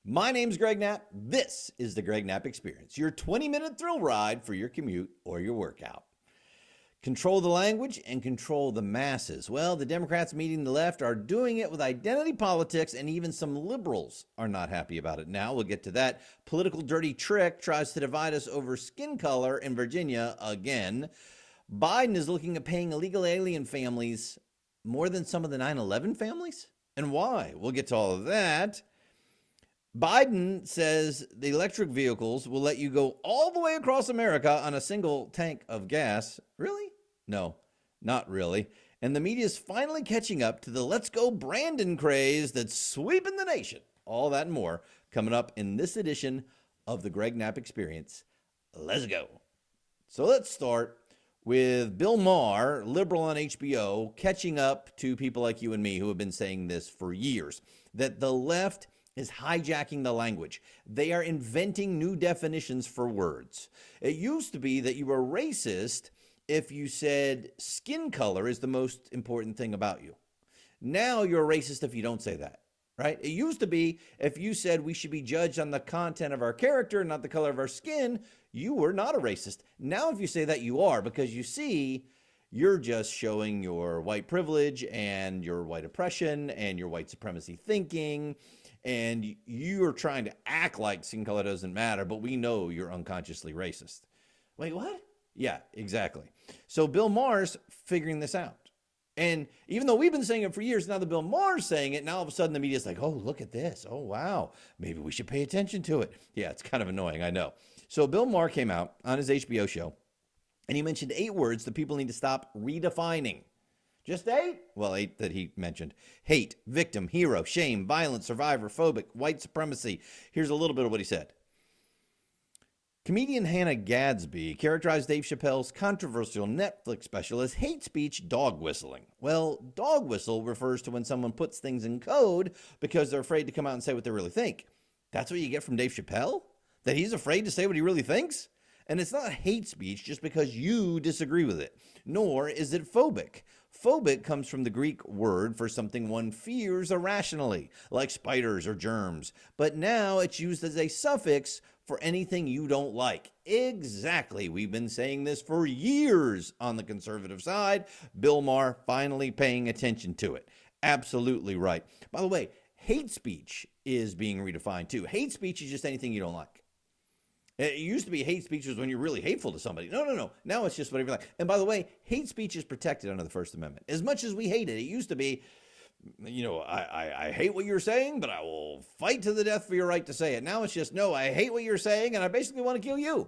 My name's Greg Knapp. This is the Greg Knapp Experience, your 20-minute thrill ride for your commute or your workout. Control the language and control the masses. Well, the Democrats meeting the left are doing it with identity politics, and even some liberals are not happy about it now. We'll get to that. Political dirty trick tries to divide us over skin color in Virginia again. Biden is looking at paying illegal alien families more than some of the 9/11 families. And why? We'll get to all of that. Biden says the electric vehicles will let you go all the way across America on a single tank of gas. Really? No, not really. And the media is finally catching up to the Let's Go Brandon craze that's sweeping the nation. All that and more coming up in this edition of the Greg Knapp Experience. Let's go. So let's start with Bill Maher, liberal on HBO, catching up to people like you and me who have been saying this for years, that the left is hijacking the language. They are inventing new definitions for words. It used to be that you were racist if you said skin color is the most important thing about you. Now you're a racist if you don't say that, right? It used to be if you said we should be judged on the content of our character, not the color of our skin, you were not a racist. Now if you say that, you are, because you see, you're just showing your white privilege and your white oppression and your white supremacy thinking. And you're trying to act like skin color doesn't matter, but we know you're unconsciously racist. Wait, what? Yeah, exactly. So Bill Maher's figuring this out. And even though we've been saying it for years, now that Bill Maher's saying it, now all of a sudden the media's like, oh, look at this. Oh, wow. Maybe we should pay attention to it. Yeah, it's kind of annoying, I know. So Bill Maher came out on his HBO show, and he mentioned 8 words that people need to stop redefining. Just 8? Well, 8 that he mentioned. Hate, victim, hero, shame, violence, survivor, phobic, white supremacy. Here's a little bit of what he said. Comedian Hannah Gadsby characterized Dave Chappelle's controversial Netflix special as hate speech dog whistling. Well, dog whistle refers to when someone puts things in code because they're afraid to come out and say what they really think. That's what you get from Dave Chappelle? That he's afraid to say what he really thinks? And it's not hate speech just because you disagree with it, nor is it phobic. Phobic comes from the Greek word for something one fears irrationally, like spiders or germs. But now it's used as a suffix for anything you don't like. Exactly. We've been saying this for years on the conservative side. Bill Maher finally paying attention to it. Absolutely right. By the way, hate speech is being redefined too. Hate speech is just anything you don't like. It used to be hate speech was when you're really hateful to somebody. No. Now it's just whatever you like. And by the way, hate speech is protected under the First Amendment. As much as we hate it, it used to be, I hate what you're saying, but I will fight to the death for your right to say it. Now it's just, no, I hate what you're saying, and I basically want to kill you.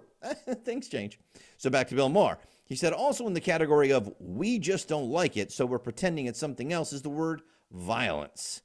Things change. So back to Bill Maher. He said also in the category of we just don't like it, so we're pretending it's something else, is the word violence.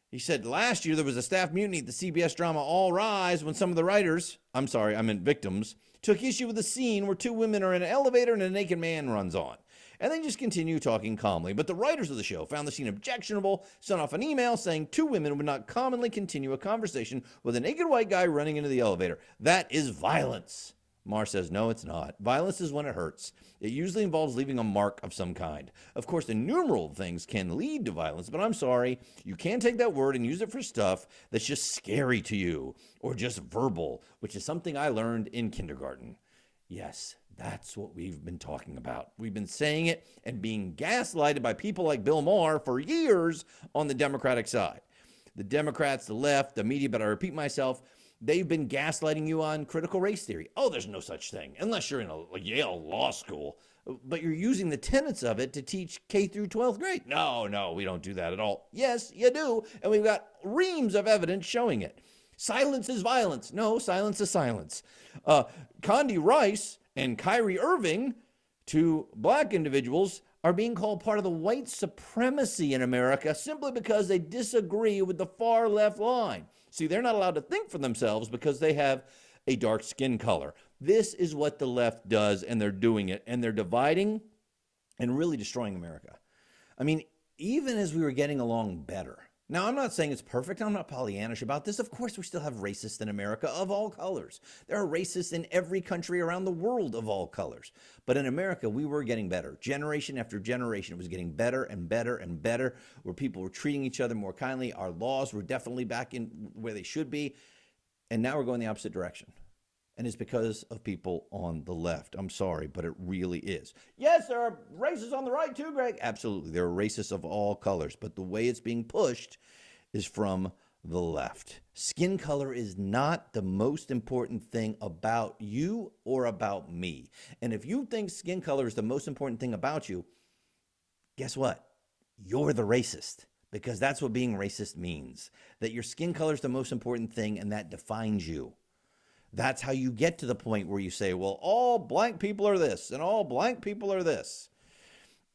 He said last year there was a staff mutiny at the CBS drama All Rise when some of the writers, victims, took issue with a scene where 2 women are in an elevator and a naked man runs on. And they just continue talking calmly. But the writers of the show found the scene objectionable, sent off an email saying 2 women would not commonly continue a conversation with a naked white guy running into the elevator. That is violence. Maher says, no, it's not. Violence is when it hurts. It usually involves leaving a mark of some kind. Of course, innumerable things can lead to violence, but I'm sorry, you can't take that word and use it for stuff that's just scary to you or just verbal, which is something I learned in kindergarten. Yes, that's what we've been talking about. We've been saying it and being gaslighted by people like Bill Maher for years on the Democratic side. The Democrats, the left, the media, but I repeat myself, they've been gaslighting you on critical race theory. Oh, there's no such thing, unless you're in a Yale law school. But you're using the tenets of it to teach K through 12th grade. No, we don't do that at all. Yes, you do, and we've got reams of evidence showing it. Silence is violence. No, silence is silence. Condi Rice and Kyrie Irving, 2 black individuals, are being called part of the white supremacy in America simply because they disagree with the far left line. See, they're not allowed to think for themselves because they have a dark skin color. This is what the left does, and they're doing it, and they're dividing and really destroying America. I mean, even as we were getting along better, Now, I'm not saying it's perfect. I'm not Pollyannish about this. Of course, we still have racists in America of all colors. There are racists in every country around the world of all colors. But in America, we were getting better. Generation after generation, it was getting better and better and better, where people were treating each other more kindly. Our laws were definitely back in where they should be. And now we're going the opposite direction. And it's because of people on the left. I'm sorry, but it really is. Yes, there are racists on the right too, Greg. Absolutely. There are racists of all colors. But the way it's being pushed is from the left. Skin color is not the most important thing about you or about me. And if you think skin color is the most important thing about you, guess what? You're the racist. Because that's what being racist means. That your skin color is the most important thing and that defines you. That's how you get to the point where you say, well, all black people are this and all black people are this.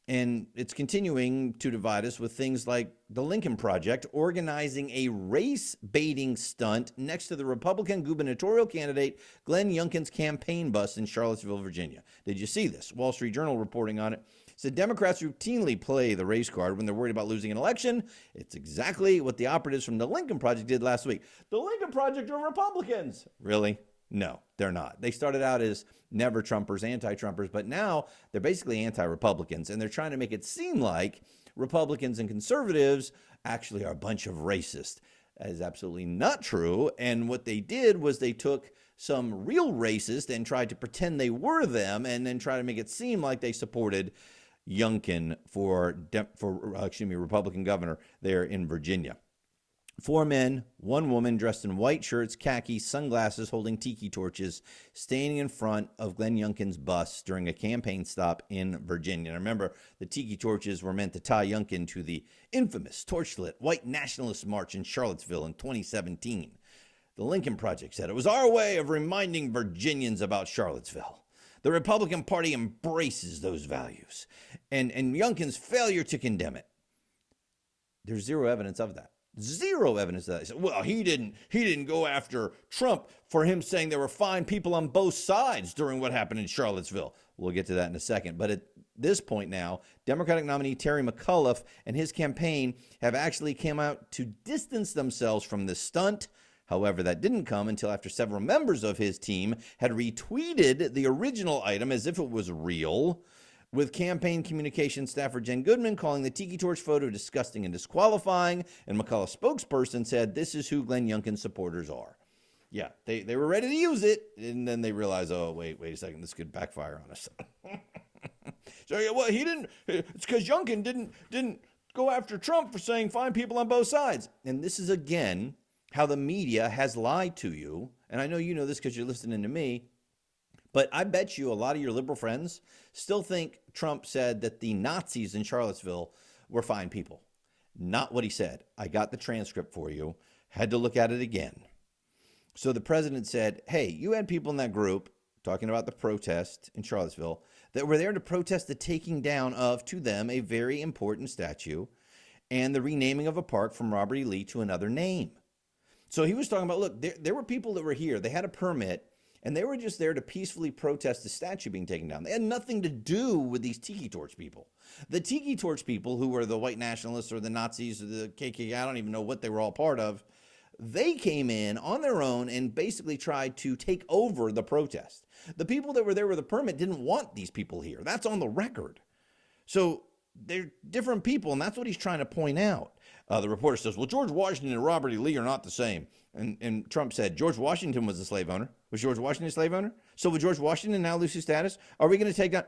And it's continuing to divide us with things like the Lincoln Project organizing a race-baiting stunt next to the Republican gubernatorial candidate Glenn Youngkin's campaign bus in Charlottesville, Virginia. Did you see this? Wall Street Journal reporting on it. Said Democrats routinely play the race card when they're worried about losing an election. It's exactly what the operatives from the Lincoln Project did last week. The Lincoln Project are Republicans. Really? No, they're not. They started out as never Trumpers, anti-Trumpers, but now they're basically anti-Republicans, and they're trying to make it seem like Republicans and conservatives actually are a bunch of racists. That is absolutely not true. And what they did was they took some real racists and tried to pretend they were them and then try to make it seem like they supported Youngkin for Republican governor there in Virginia. 4 men, 1 woman dressed in white shirts, khakis, sunglasses, holding tiki torches, standing in front of Glenn Youngkin's bus during a campaign stop in Virginia. And remember, the tiki torches were meant to tie Youngkin to the infamous torchlit white nationalist march in Charlottesville in 2017. The Lincoln Project said it was our way of reminding Virginians about Charlottesville. The Republican Party embraces those values, and Youngkin's failure to condemn it. There's zero evidence of that. Zero evidence of that. He said, well, he didn't go after Trump for him saying there were fine people on both sides during what happened in Charlottesville. We'll get to that in a second. But at this point now, Democratic nominee Terry McAuliffe and his campaign have actually come out to distance themselves from this stunt. However, that didn't come until after several members of his team had retweeted the original item as if it was real, with campaign communications staffer Jen Goodman calling the tiki torch photo disgusting and disqualifying, and McAuliffe's spokesperson said this is who Glenn Youngkin's supporters are. Yeah, they were ready to use it, and then they realized, oh, wait a second, this could backfire on us. So, yeah, well, it's because Youngkin didn't go after Trump for saying fine people on both sides. And this is, again, how the media has lied to you, and I know you know this because you're listening to me, but I bet you a lot of your liberal friends still think Trump said that the Nazis in Charlottesville were fine people. Not what he said. I got the transcript for you. Had to look at it again. So the president said, hey, you had people in that group, talking about the protest in Charlottesville, that were there to protest the taking down of, to them, a very important statue and the renaming of a park from Robert E. Lee to another name. So he was talking about, look, there were people that were here. They had a permit. And they were just there to peacefully protest the statue being taken down. They had nothing to do with these Tiki Torch people. The Tiki Torch people, who were the white nationalists or the Nazis or the KKK, I don't even know what they were all part of, they came in on their own and basically tried to take over the protest. The people that were there with a permit didn't want these people here. That's on the record. So they're different people, and that's what he's trying to point out. The reporter says, well, George Washington and Robert E. Lee are not the same. And Trump said, George Washington was a slave owner. Was George Washington a slave owner? So will George Washington now lose his status? Are we going to take down,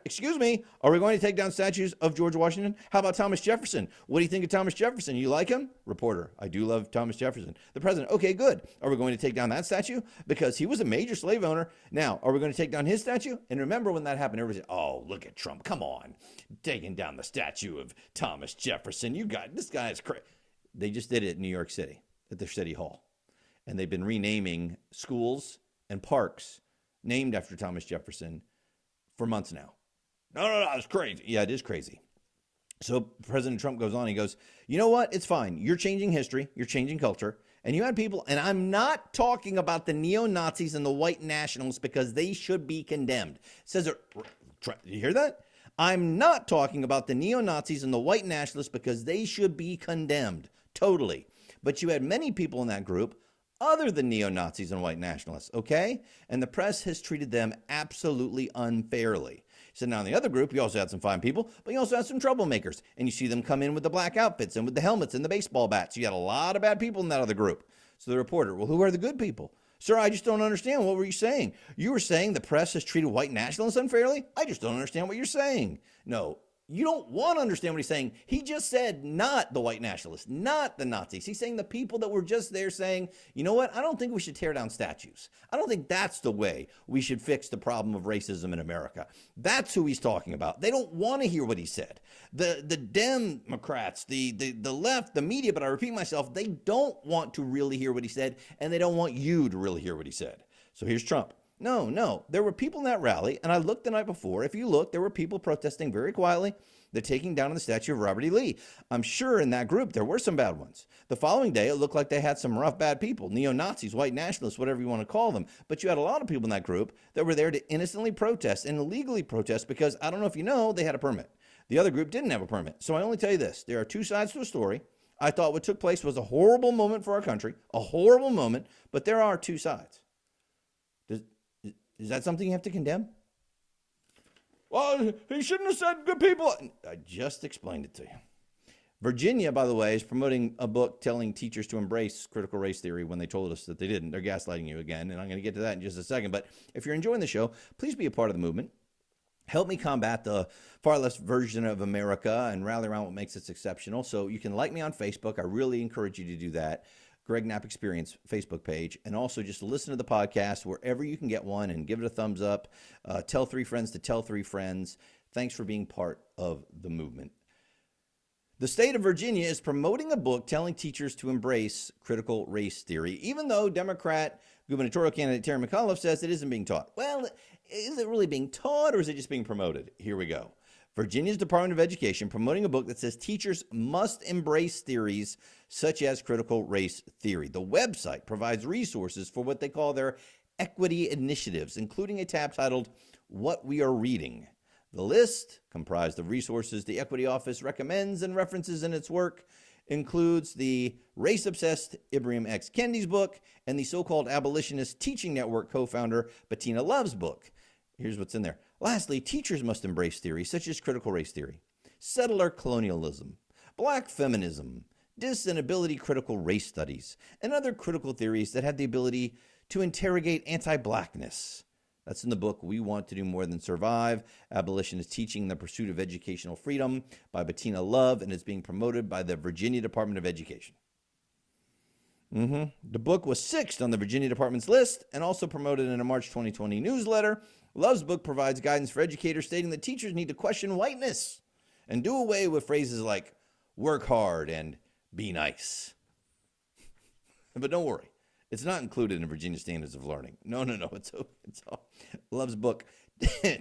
are we going to take down statues of George Washington? How about Thomas Jefferson? What do you think of Thomas Jefferson? You like him? Reporter, I do love Thomas Jefferson. The president, okay, good. Are we going to take down that statue? Because he was a major slave owner. Now, are we going to take down his statue? And remember when that happened, everybody said, oh, look at Trump. Come on. Taking down the statue of Thomas Jefferson. This guy is crazy. They just did it in New York City at their city hall. And they've been renaming schools and parks named after Thomas Jefferson for months now. No, it's crazy. Yeah, it is crazy. So President Trump goes on, he goes, you know what? It's fine. You're changing history. You're changing culture. And you had people, and I'm not talking about the neo-Nazis and the white nationalists because they should be condemned. Says it, you hear that? I'm not talking about the neo-Nazis and the white nationalists because they should be condemned. Totally. But you had many people in that group other than neo-Nazis and white nationalists, okay? And the press has treated them absolutely unfairly. So now in the other group, you also had some fine people, but you also had some troublemakers. And you see them come in with the black outfits and with the helmets and the baseball bats. You had a lot of bad people in that other group. So the reporter, well, who are the good people? Sir, I just don't understand. What were you saying? You were saying the press has treated white nationalists unfairly? I just don't understand what you're saying. No, you don't want to understand what he's saying. He just said not the white nationalists, not the Nazis. He's saying the people that were just there saying, you know what? I don't think we should tear down statues. I don't think that's the way we should fix the problem of racism in America. That's who he's talking about. They don't want to hear what he said. The Democrats, the left, the media, but I repeat myself, they don't want to really hear what he said, and they don't want you to really hear what he said. So here's Trump. No. There were people in that rally, and I looked the night before. If you look, there were people protesting very quietly. They're taking down the statue of Robert E. Lee. I'm sure in that group there were some bad ones. The following day, it looked like they had some rough, bad people, neo-Nazis, white nationalists, whatever you want to call them. But you had a lot of people in that group that were there to innocently protest and illegally protest because, I don't know if you know, they had a permit. The other group didn't have a permit. So I only tell you this. There are two sides to a story. I thought what took place was a horrible moment for our country, a horrible moment, but there are two sides. Is that something you have to condemn? Well, he shouldn't have said good people. I just explained it to you. Virginia, by the way, is promoting a book telling teachers to embrace critical race theory when they told us that they didn't. They're gaslighting you again, and I'm going to get to that in just a second. But if you're enjoying the show, please be a part of the movement. Help me combat the far left version of America and rally around what makes us exceptional. So you can like me on Facebook. I really encourage you to do that. Greg Knapp Experience Facebook page, and also just listen to the podcast wherever you can get one and give it a thumbs up. Tell 3 friends to tell 3 friends. Thanks for being part of the movement. The state of Virginia is promoting a book telling teachers to embrace critical race theory, even though Democrat gubernatorial candidate Terry McAuliffe says it isn't being taught. Well, is it really being taught, or is it just being promoted? Here we go. Virginia's Department of Education promoting a book that says teachers must embrace theories such as critical race theory. The website provides resources for what they call their equity initiatives, including a tab titled What We Are Reading. The list, comprised of resources the Equity Office recommends and references in its work, includes the race-obsessed Ibram X. Kendi's book and the so-called abolitionist Teaching Network co-founder Bettina Love's book. Here's what's in there. Lastly, teachers must embrace theories such as critical race theory, settler colonialism, black feminism, dis and ability critical race studies, and other critical theories that have the ability to interrogate anti-blackness. That's in the book We Want to Do More Than Survive, Abolitionist Teaching and the Pursuit of Educational Freedom by Bettina Love, and is being promoted by the Virginia Department of Education. The book was 6th on the Virginia Department's list and also promoted in a March 2020 newsletter. Love's book provides guidance for educators stating that teachers need to question whiteness and do away with phrases like work hard and be nice. But don't worry, it's not included in Virginia Standards of Learning. No, it's all Love's book.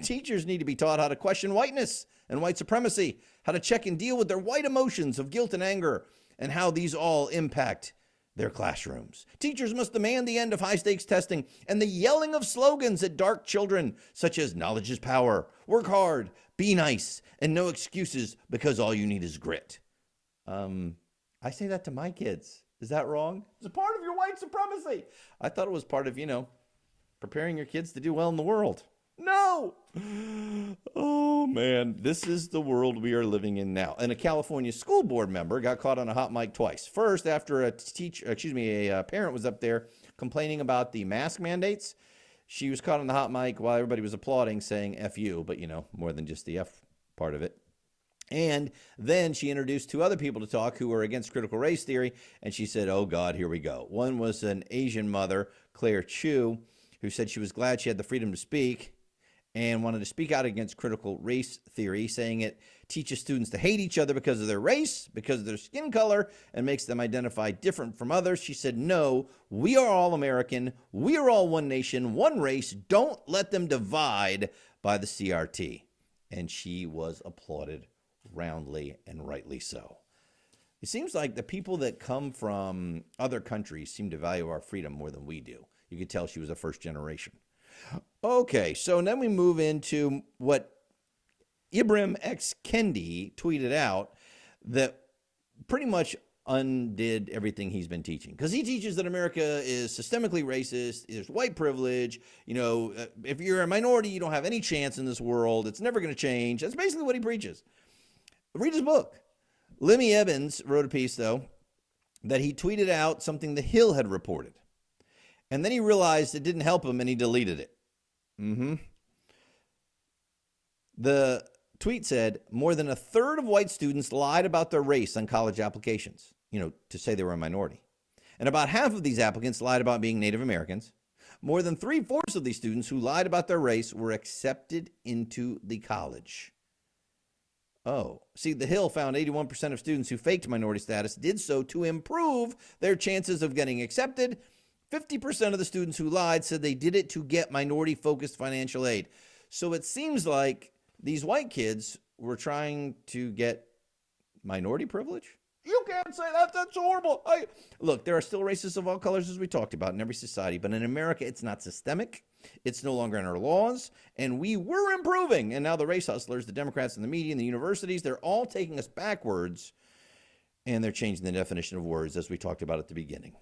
Teachers need to be taught how to question whiteness and white supremacy, how to check and deal with their white emotions of guilt and anger, and how these all impact their classrooms. Teachers must demand the end of high-stakes testing and the yelling of slogans at dark children, such as knowledge is power, work hard, be nice, and no excuses because all you need is grit. I say that to my kids. Is that wrong? It's a part of your white supremacy. I thought it was part of, preparing your kids to do well in the world. No! Oh, man. This is the world we are living in now. And a California school board member got caught on a hot mic twice. First, after a parent was up there complaining about the mask mandates. She was caught on the hot mic while everybody was applauding, saying F you, but, more than just the F part of it. And then she introduced 2 other people to talk who were against critical race theory, and she said, oh, God, here we go. One was an Asian mother, Claire Chu, who said she was glad she had the freedom to speak and wanted to speak out against critical race theory, saying it teaches students to hate each other because of their race, because of their skin color, and makes them identify different from others. She said, no, we are all American. We are all one nation, one race. Don't let them divide by the CRT. And she was applauded roundly and rightly so. It seems like the people that come from other countries seem to value our freedom more than we do. You could tell she was a first generation. Okay, so then we move into what Ibram X. Kendi tweeted out that pretty much undid everything he's been teaching, because he teaches that America is systemically racist. There's white privilege. If you're a minority, you don't have any chance in this world. It's never going to change. That's basically what he preaches. Read his book. Lemmy Evans wrote a piece, though, that he tweeted out something The Hill had reported. And then he realized it didn't help him, and he deleted it. The tweet said, more than a third of white students lied about their race on college applications, to say they were a minority. And about half of these applicants lied about being Native Americans. More than 3/4 of these students who lied about their race were accepted into the college. Oh, see, The Hill found 81% of students who faked minority status did so to improve their chances of getting accepted. 50% of the students who lied said they did it to get minority-focused financial aid. So it seems like these white kids were trying to get minority privilege? You can't say that. That's horrible. Look, there are still racists of all colors, as we talked about, in every society. But in America, it's not systemic. It's no longer in our laws. And we were improving. And now the race hustlers, the Democrats and the media and the universities, they're all taking us backwards. And they're changing the definition of words, as we talked about at the beginning.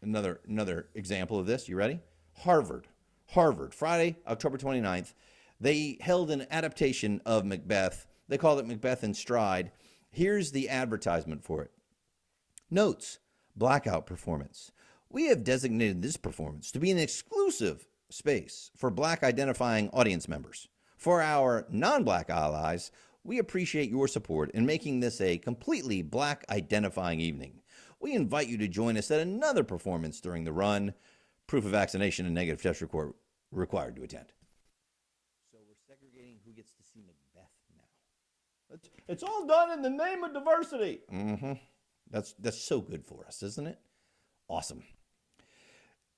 Another example of this. You ready? Harvard, Friday, October 29th. They held an adaptation of Macbeth. They called it Macbeth in Stride. Here's the advertisement for it. Notes, blackout performance. We have designated this performance to be an exclusive space for Black identifying audience members. For our non-Black allies, we appreciate your support in making this a completely Black identifying evening. We invite you to join us at another performance during the run. Proof of vaccination and negative test report required to attend. Who gets to see Macbeth now? It's all done in the name of diversity. That's so good for us, isn't it? Awesome.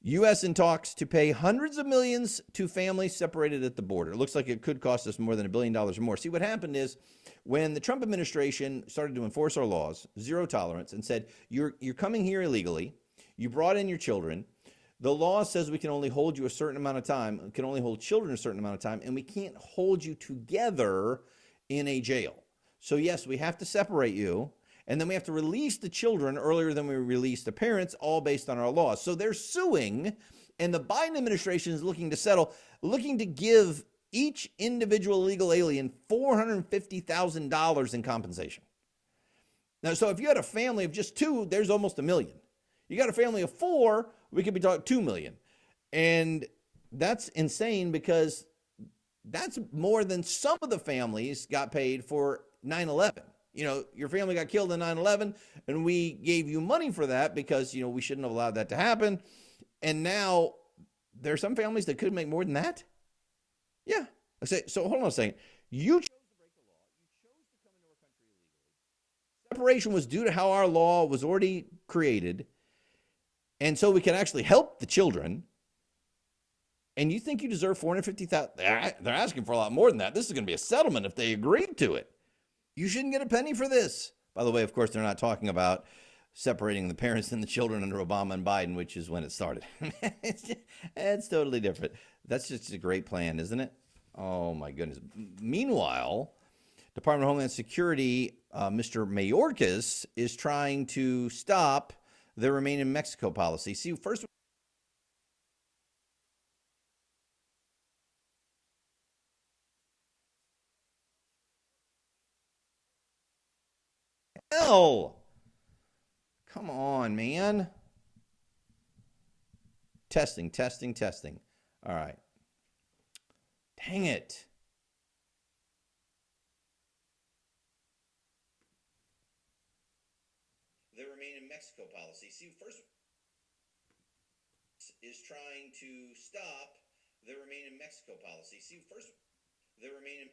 U.S. in talks to pay hundreds of millions to families separated at the border. It looks like it could cost us more than $1 billion or more. See, what happened is when the Trump administration started to enforce our laws, zero tolerance, and said, you're coming here illegally, you brought in your children, the law says we can only hold you a certain amount of time, can only hold children a certain amount of time, and we can't hold you together in a jail. So yes, we have to separate you, and then we have to release the children earlier than we release the parents, all based on our laws. So they're suing, and the Biden administration is looking to settle, looking to give each individual illegal alien $450,000 in compensation. Now, so if you had a family of just two, there's almost $1 million. You got a family of four, we could be talking $2 million. And that's insane, because that's more than some of the families got paid for 9/11. Your family got killed in 9/11, and we gave you money for that because, we shouldn't have allowed that to happen. And now there are some families that could make more than that. Yeah. So hold on a second. You chose to break the law. You chose to come into our country illegally. Separation was due to how our law was already created. And so we can actually help the children. And you think you deserve $450,000? They're asking for a lot more than that. This is going to be a settlement if they agreed to it. You shouldn't get a penny for this. By the way, of course, they're not talking about separating the parents and the children under Obama and Biden, which is when it started. It's totally different. That's just a great plan, isn't it? Oh, my goodness. Meanwhile, Department of Homeland Security, Mr. Mayorkas is trying to stop the Remain in Mexico policy. See, first, hell, come on, man. Testing. All right. Dang it. The Remain in Mexico policy. See, first is trying to stop the Remain in Mexico policy. See, first, the Remain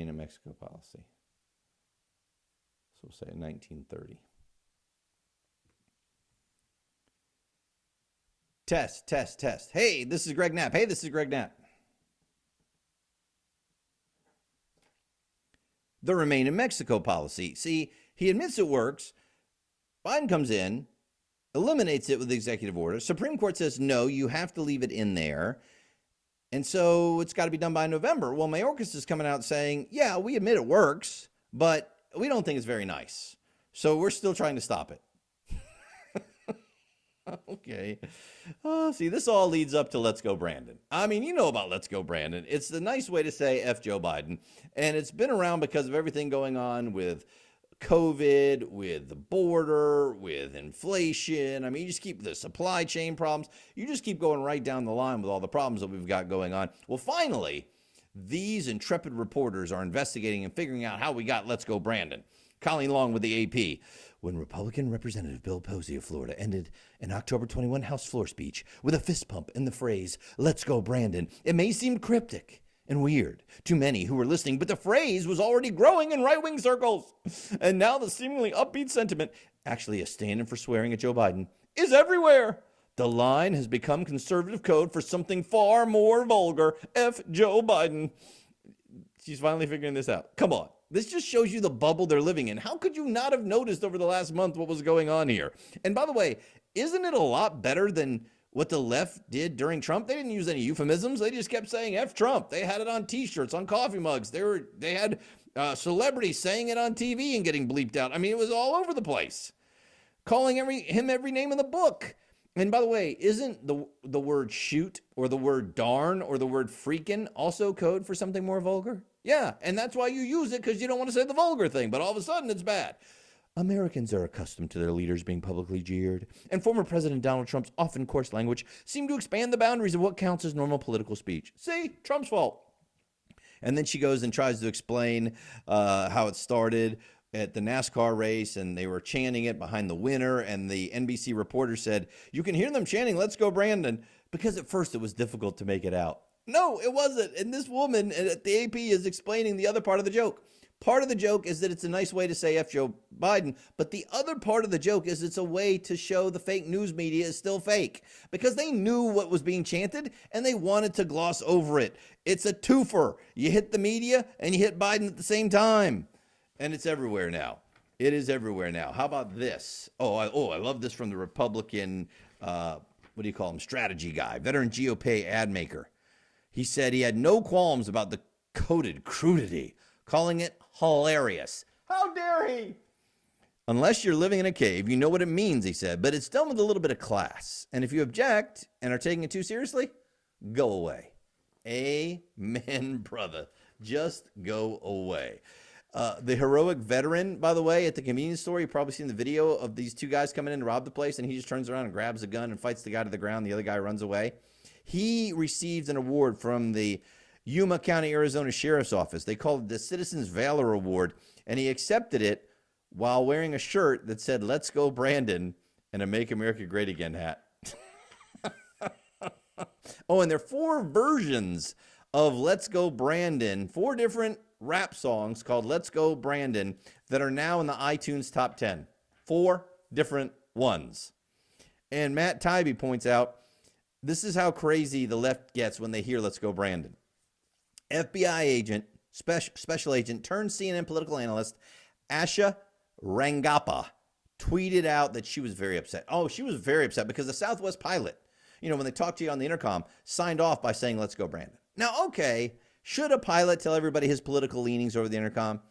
in Mexico policy. So we'll say 1930. Test. Hey, this is Greg Knapp. The Remain in Mexico policy. See, he admits it works. Biden comes in, eliminates it with executive order. Supreme Court says, no, you have to leave it in there. And so it's got to be done by November. Well, Mayorkas is coming out saying, yeah, we admit it works, but we don't think it's very nice. So we're still trying to stop it. Okay. See, this all leads up to Let's Go Brandon. I mean, you know about Let's Go Brandon. It's the nice way to say F Joe Biden. And it's been around because of everything going on with COVID, with the border, with inflation. I mean, you just keep the supply chain problems. You just keep going right down the line with all the problems that we've got going on. Well, finally, these intrepid reporters are investigating and figuring out how we got Let's Go Brandon. Colleen Long with the AP. When Republican Representative Bill Posey of Florida ended an October 21 House floor speech with a fist pump and the phrase, "Let's go Brandon," it may seem cryptic and weird to many who were listening, but the phrase was already growing in right-wing circles. And now the seemingly upbeat sentiment, actually a stand-in for swearing at Joe Biden, is everywhere. The line has become conservative code for something far more vulgar. F Joe Biden. She's finally figuring this out. Come on. This just shows you the bubble they're living in. How could you not have noticed over the last month what was going on here? And by the way, isn't it a lot better than what the left did during Trump? They didn't use any euphemisms. They just kept saying F Trump. They had it on T-shirts, on coffee mugs. They had celebrities saying it on TV and getting bleeped out. I mean, it was all over the place, calling him every name in the book. And by the way, isn't the word shoot or the word darn or the word freaking also code for something more vulgar? Yeah, and that's why you use it, because you don't want to say the vulgar thing, but all of a sudden it's bad. Americans are accustomed to their leaders being publicly jeered, and former President Donald Trump's often coarse language seemed to expand the boundaries of what counts as normal political speech. See, Trump's fault. And then she goes and tries to explain how it started at the NASCAR race, and they were chanting it behind the winner, and the NBC reporter said, you can hear them chanting, "Let's go Brandon," because at first it was difficult to make it out. No, it wasn't. And this woman at the AP is explaining the other part of the joke. Part of the joke is that it's a nice way to say F Joe Biden, but the other part of the joke is it's a way to show the fake news media is still fake, because they knew what was being chanted and they wanted to gloss over it. It's a twofer. You hit the media and you hit Biden at the same time. And it's everywhere now. It is everywhere now. How about this? I love this from the Republican, strategy guy, veteran GOP ad maker. He said he had no qualms about the coded crudity, calling it hilarious. How dare he? Unless you're living in a cave, you know what it means, he said, but it's done with a little bit of class. And if you object and are taking it too seriously, go away. Amen, brother. Just go away. The heroic veteran, by the way, at the convenience store, you've probably seen the video of these two guys coming in to rob the place, and he just turns around and grabs a gun and fights the guy to the ground. The other guy runs away. He received an award from the Yuma County, Arizona Sheriff's Office. They called it the Citizens Valor Award, and he accepted it while wearing a shirt that said, "Let's go Brandon," and a "Make America Great Again" hat. And there are 4 versions of "Let's Go Brandon," 4 different rap songs called "Let's Go Brandon" that are now in the iTunes top 10. 4 different ones. And Matt Taibbi points out, this is how crazy the left gets when they hear "Let's Go Brandon." FBI agent, special agent turned CNN political analyst Asha Rangappa tweeted out that she was very upset. She was very upset because the Southwest pilot, when they talked to you on the intercom, signed off by saying, "Let's go Brandon." Now, okay, should a pilot tell everybody his political leanings over the intercom?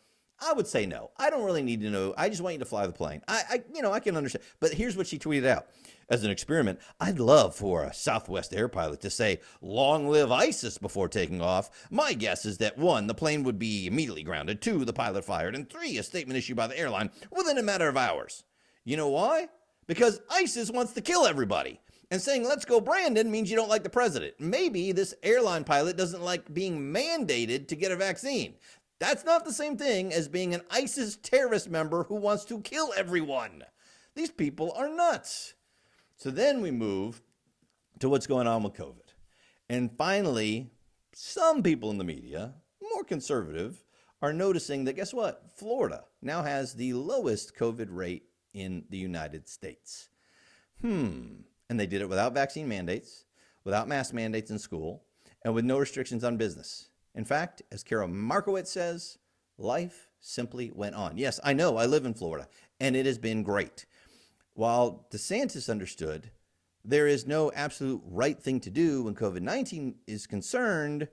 I would say no. I don't really need to know. I just want you to fly the plane. I can understand. But here's what she tweeted out. As an experiment, I'd love for a Southwest air pilot to say, "Long live ISIS," before taking off. My guess is that 1, the plane would be immediately grounded, 2, the pilot fired, and 3, a statement issued by the airline within a matter of hours. You know why? Because ISIS wants to kill everybody. And saying "Let's go Brandon" means you don't like the president. Maybe this airline pilot doesn't like being mandated to get a vaccine. That's not the same thing as being an ISIS terrorist member who wants to kill everyone. These people are nuts. So then we move to what's going on with COVID. And finally, some people in the media, more conservative, are noticing that, guess what? Florida now has the lowest COVID rate in the United States. And they did it without vaccine mandates, without mask mandates in school, and with no restrictions on business. In fact, as Kara Markowitz says, life simply went on. Yes, I know, I live in Florida, and it has been great. While DeSantis understood there is no absolute right thing to do when COVID-19 is concerned.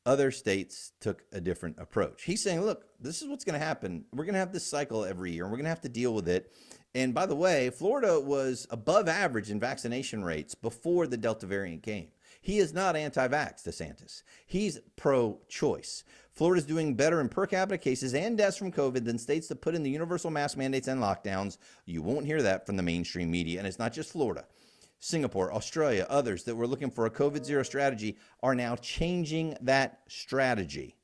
Other states took a different approach. He's saying, look, this is what's going to happen. We're going to have this cycle every year, and we're going to have to deal with it. And by the way, Florida was above average in vaccination rates before the Delta variant came. He is not anti-vax, DeSantis. He's pro-choice. Florida's doing better in per capita cases and deaths from COVID than states that put in the universal mask mandates and lockdowns. You won't hear that from the mainstream media, and it's not just Florida. Singapore, Australia, others that were looking for a COVID zero strategy are now changing that strategy.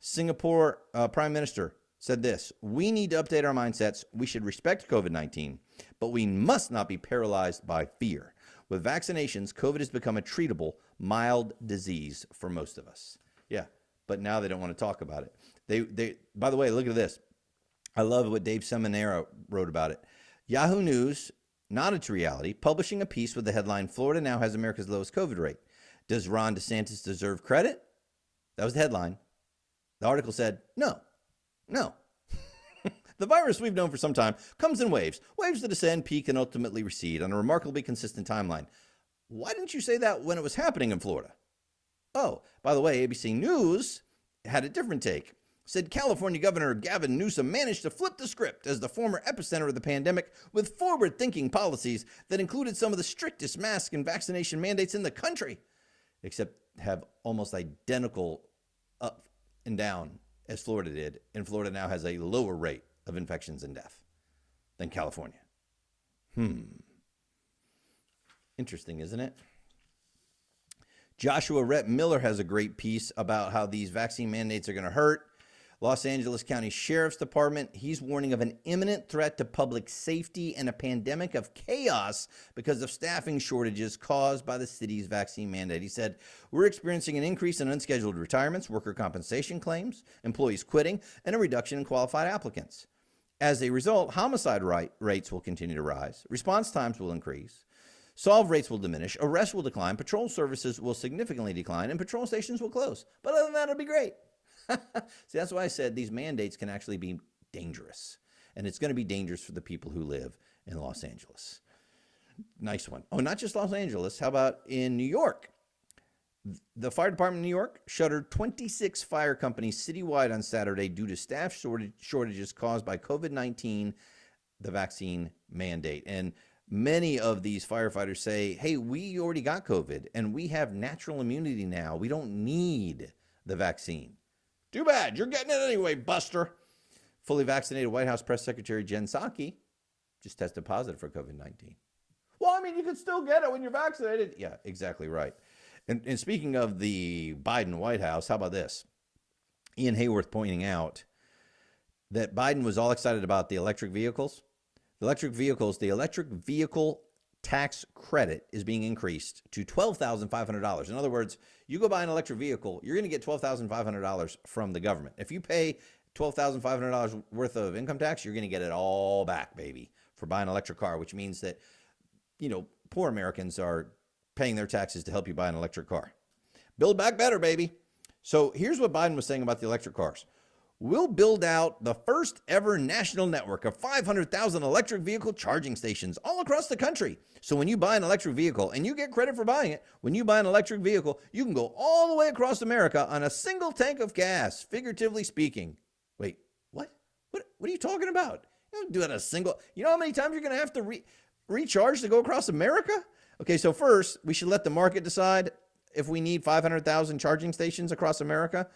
Singapore Prime Minister said this: we need to update our mindsets. We should respect COVID-19, but we must not be paralyzed by fear. With vaccinations, COVID has become a treatable, mild disease for most of us. Yeah, but now they don't want to talk about it. They by the way, look at this. I love what Dave Seminara wrote about it. Yahoo News nodded to reality, publishing a piece with the headline, Florida now has America's lowest COVID rate. Does Ron DeSantis deserve credit? That was the headline. The article said, no. The virus we've known for some time comes in waves that ascend, peak, and ultimately recede on a remarkably consistent timeline. Why didn't you say that when it was happening in Florida? Oh, by the way, ABC News had a different take. Said California Governor Gavin Newsom managed to flip the script as the former epicenter of the pandemic with forward-thinking policies that included some of the strictest mask and vaccination mandates in the country, except have almost identical up and down as Florida did, and Florida now has a lower rate of infections and death than California. Interesting, isn't it? Joshua Rhett Miller has a great piece about how these vaccine mandates are going to hurt. Los Angeles County Sheriff's Department, he's warning of an imminent threat to public safety and a pandemic of chaos because of staffing shortages caused by the city's vaccine mandate. He said, we're experiencing an increase in unscheduled retirements, worker compensation claims, employees quitting, and a reduction in qualified applicants. As a result, homicide rates will continue to rise, response times will increase, solve rates will diminish, arrests will decline, patrol services will significantly decline, and patrol stations will close. But other than that, it'll be great. See, that's why I said these mandates can actually be dangerous. And it's going to be dangerous for the people who live in Los Angeles. Nice one. Oh, not just Los Angeles. How about in New York? The fire department in New York shuttered 26 fire companies citywide on Saturday due to staff shortages caused by COVID-19, the vaccine mandate. And many of these firefighters say, hey, we already got COVID and we have natural immunity now. We don't need the vaccine. Too bad. You're getting it anyway, Buster. Fully vaccinated White House Press Secretary Jen Psaki just tested positive for COVID-19. Well, I mean, you can still get it when you're vaccinated. Yeah, exactly right. And speaking of the Biden White House, how about this? Ian Hayworth pointing out that Biden was all excited about the electric vehicles. The electric vehicle tax credit is being increased to $12,500. In other words, you go buy an electric vehicle, you're going to get $12,500 from the government. If you pay $12,500 worth of income tax, you're going to get it all back, baby, for buying an electric car, which means that, poor Americans are paying their taxes to help you buy an electric car. Build back better, baby. So here's what Biden was saying about the electric cars. We'll build out the first ever national network of 500,000 electric vehicle charging stations all across the country. So when you buy an electric vehicle, and you get credit for buying it, when you buy an electric vehicle, you can go all the way across America on a single tank of gas, figuratively speaking. Wait, what? What are you talking about? You don't do it on a single. You know how many times you're going to have to recharge to go across America? Okay, so first, we should let the market decide if we need 500,000 charging stations across America.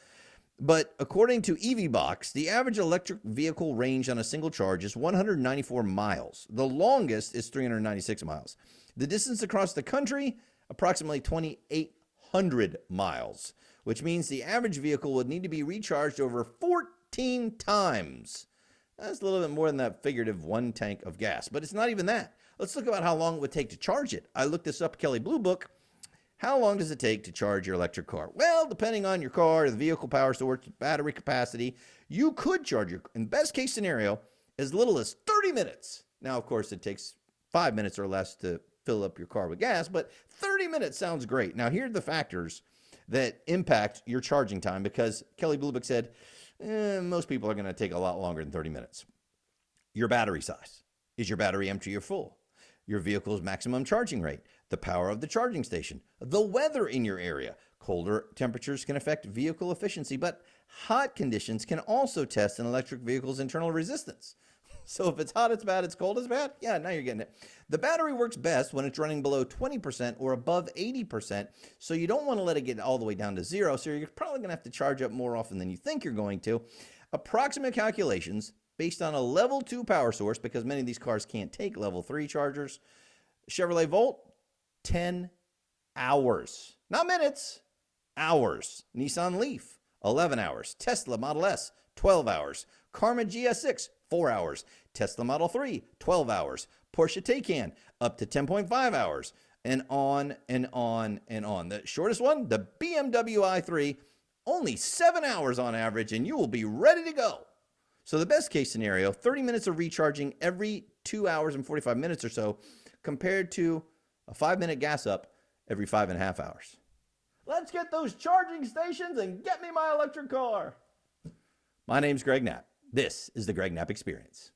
But according to EVBox, the average electric vehicle range on a single charge is 194 miles. The longest is 396 miles. The distance across the country, approximately 2,800 miles, which means the average vehicle would need to be recharged over 14 times. That's a little bit more than that figurative one tank of gas, but it's not even that. Let's look about how long it would take to charge it. I looked this up, Kelley Blue Book. How long does it take to charge your electric car? Well, depending on your car, the vehicle power source, battery capacity, you could charge your, in best case scenario, as little as 30 minutes. Now, of course, it takes 5 minutes or less to fill up your car with gas, but 30 minutes sounds great. Now, here are the factors that impact your charging time, because Kelley Blue Book said most people are going to take a lot longer than 30 minutes. Your battery size. Is your battery empty or full? your vehicle's maximum charging rate, the power of the charging station, the weather in your area. Colder temperatures can affect vehicle efficiency, but hot conditions can also test an electric vehicle's internal resistance. So if it's hot, it's bad. It's cold, it's bad. Yeah, now you're getting it. The battery works best when it's running below 20% or above 80%. So you don't want to let it get all the way down to zero. So you're probably going to have to charge up more often than you think you're going to. Approximate calculations based on a level 2 power source, because many of these cars can't take level 3 chargers. Chevrolet Volt, 10 hours. Not minutes, hours. Nissan Leaf, 11 hours. Tesla Model S, 12 hours. Karma GS6, 4 hours. Tesla Model 3, 12 hours. Porsche Taycan, up to 10.5 hours. And on and on and on. The shortest one, the BMW i3, only 7 hours on average, and you will be ready to go. So the best case scenario, 30 minutes of recharging every 2 hours and 45 minutes or so, compared to a 5-minute gas up every 5.5 hours. Let's get those charging stations and get me my electric car. My name's Greg Knapp. This is the Greg Knapp Experience.